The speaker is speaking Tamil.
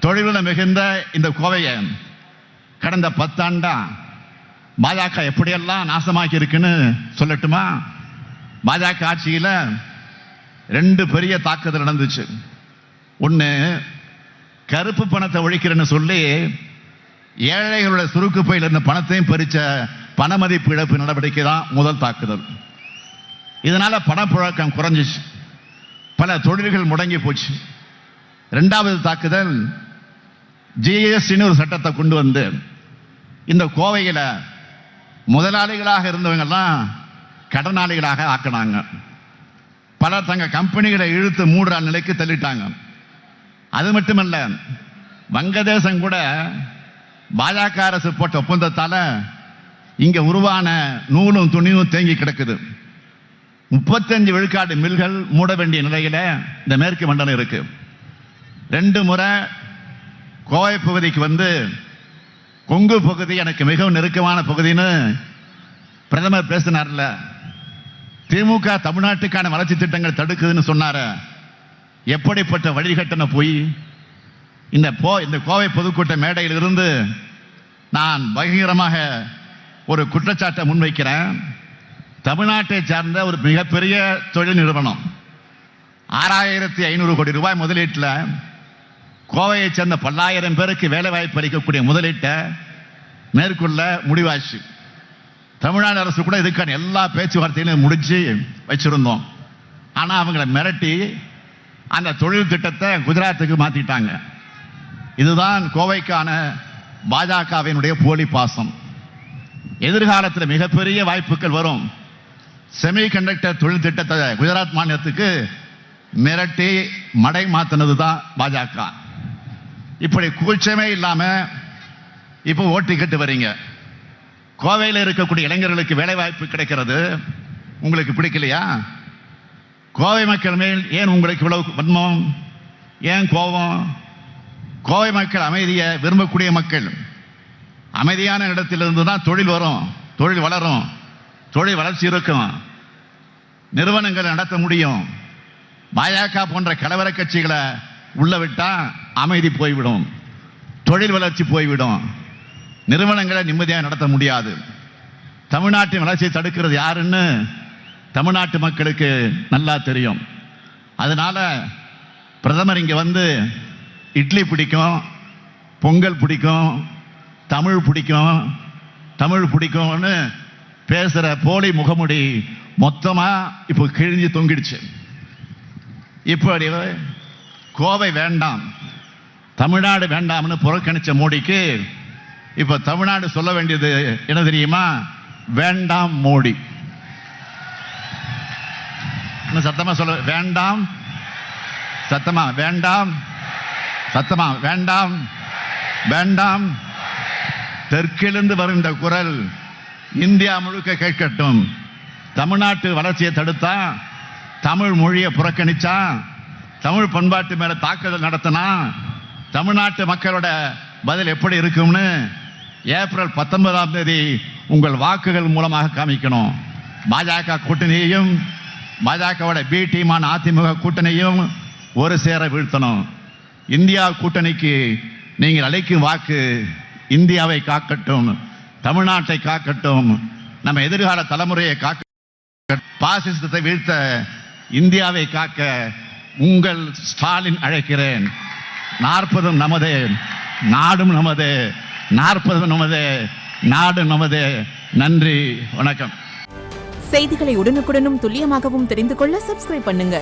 தொழில்நுட்பம் மிகுந்த இந்த கோவையை கடந்த 10 ஆண்டா பாஜக எப்படியெல்லாம் நாசமாக்கி இருக்குன்னு சொல்லட்டுமா? பாஜக ஆட்சியில் 2 பெரிய தாக்குதல் நடந்துச்சு. ஒன்று, கருப்பு பணத்தை ஒழிக்கிறேன்னு சொல்லி ஏழைகளுடைய சுருக்கு பையில் இருந்த பணத்தையும் பறிச்ச பண மதிப்பு இழப்பு நடவடிக்கை தான் முதல் தாக்குதல். இதனால பணப்புழக்கம் குறைஞ்சிச்சு, பல தொழில்கள் முடங்கி போச்சு. 2வது தாக்குதல், ஜிஎஸ்டின்னு ஒரு சட்டத்தை கொண்டு வந்து இந்த கோவையில் முதலாளிகளாக இருந்தவங்கெல்லாம் கடனாளிகளாக ஆக்கினாங்க. பலர் தங்க கம்பெனிகளை இழுத்து மூடுற நிலைக்கு தள்ளிட்டாங்க. அது மட்டுமல்ல, வங்கதேசம் கூட பாஜக அரசு போட்ட ஒப்பந்தத்தால இங்க உருவான நூலும் துணியும் தேங்கி கிடக்குது. 35 விழுக்காடு மில்கள் மூட வேண்டிய நிலையில இந்த மேற்கு மண்டலம் இருக்கு. 2 முறை கோவை பகுதிக்கு வந்து கொங்கு பகுதி எனக்கு மிகவும் நெருக்கமான பகுதின்னு பிரதமர் பேசினார்ல. திமுக தமிழ்நாட்டுக்கான வளர்ச்சி திட்டங்கள் தடுக்குதுன்னு சொன்னார. எப்படிப்பட்ட வழிகட்டண போய் இந்த கோவை பொதுக்கூட்ட மேடையில் இருந்து நான் பகிரமாக ஒரு குற்றச்சாட்டை முன்வைக்கிறேன். தமிழ்நாட்டை சார்ந்த ஒரு மிகப்பெரிய தொழில் நிறுவனம் 6500 கோடி ரூபாய் முதலீட்டில் கோவையை சேர்ந்த 10,000 பேருக்கு வேலை வாய்ப்பு அளிக்கக்கூடிய முதலீட்டை மேற்கொள்ள முடிவாச்சு. தமிழ்நாடு அரசு கூட இதுக்கான எல்லா பேச்சுவார்த்தைகளையும் முடிச்சு வச்சிருந்தோம். ஆனால் அவங்களை மிரட்டி அந்த தொழில் திட்டத்தை குஜராத்துக்கு மாற்றிட்டாங்க. இதுதான் கோவைக்கான பாஜகவினுடைய போலி பாசம். எதிர்காலத்தில் மிகப்பெரிய வாய்ப்புகள் வரும். செமி கண்டக்டர் தொழில் திட்டத்தை குஜராத் மாநிலத்துக்கு மிரட்டி மடை மாத்தினது தான் பாஜக. இப்படி கூச்சமே இல்லாம இப்போ ஓட்டு கேட்டு வரீங்க. கோவையில் இருக்கக்கூடிய இளைஞர்களுக்கு வேலை வாய்ப்பு கிடைக்கிறது உங்களுக்கு பிடிக்கலையா? கோவை மக்கள் மேல் ஏன் உங்களுக்கு இவ்வளவு வன்மம், ஏன் கோபம்? கோவை மக்கள் அமைதியை விரும்பக்கூடிய மக்கள். அமைதியான இடத்திலிருந்து தான் தொழில் வரும், தொழில் வளரும், தொழில் வளர்ச்சி இருக்கும், நிறுவனங்கள் நடத்த முடியும். பாஜக போன்ற கலவர கட்சிகளை உள்ள விட்டா அமைதி போய்விடும், தொழில் வளர்ச்சி போய்விடும், நிறுவனங்களை நிம்மதியாக நடத்த முடியாது. தமிழ்நாட்டின் வளர்ச்சியை தடுக்கிறது யாருன்னு தமிழ்நாட்டு மக்களுக்கு நல்லா தெரியும். அதனால பிரதமர் இங்க வந்து இட்லி பிடிக்கும், பொங்கல் பிடிக்கும், தமிழ் பிடிக்கும், தமிழ் பிடிக்கும்னு பேசுற போலி முகமுடி மொத்தமா இப்போ கிழிஞ்சு தொங்கிடுச்சு. இப்படி கோவை வேண்டாம், தமிழ்நாடு வேண்டாம்னு புறக்கணிச்ச மோடிக்கு இப்ப தமிழ்நாடு சொல்ல வேண்டியது என்ன தெரியுமா? வேண்டாம் மோடி. சத்தமா சொல்ல வேண்டாம், சத்தமா வேண்டாம், சத்தமா வேண்டாம், வேண்டாம். தெற்கிலிருந்து வரும் இந்த குரல் இந்தியா முழுக்க கேட்கட்டும். தமிழ்நாட்டு வளர்ச்சியை தடுத்தா, தமிழ் மொழியை புறக்கணிச்சா, தமிழ் பண்பாட்டு மேல தாக்குதல் நடத்தினா தமிழ்நாட்டு மக்களோட பதில் எப்படி இருக்கும்னு ஏப்ரல் 19ஆம் தேதி உங்கள் வாக்குகள் மூலமாக காமிக்கணும். பாஜக கூட்டணியையும் பாஜகவோட பி டீமான அதிமுக கூட்டணியும் ஒரு சேர வீழ்த்தணும். இந்தியா கூட்டணிக்கு நீங்கள் அளிக்கும் வாக்கு இந்தியாவை காக்கட்டும், தமிழ்நாட்டை காக்கட்டும், நம்ம எதிர்கால தலைமுறையை காக்க, பாசிசத்தை வீழ்த்த இந்தியாவை காக்க உங்கள் ஸ்டாலின் அழைக்கிறேன். 40 நமதே, நாடும் நமதே, 40 நமதே, நாடு நமதே. நன்றி, வணக்கம். செய்திகளை உடனுக்குடனும் துல்லியமாகவும் தெரிந்து கொள்ள சப்ஸ்கிரைப் பண்ணுங்க.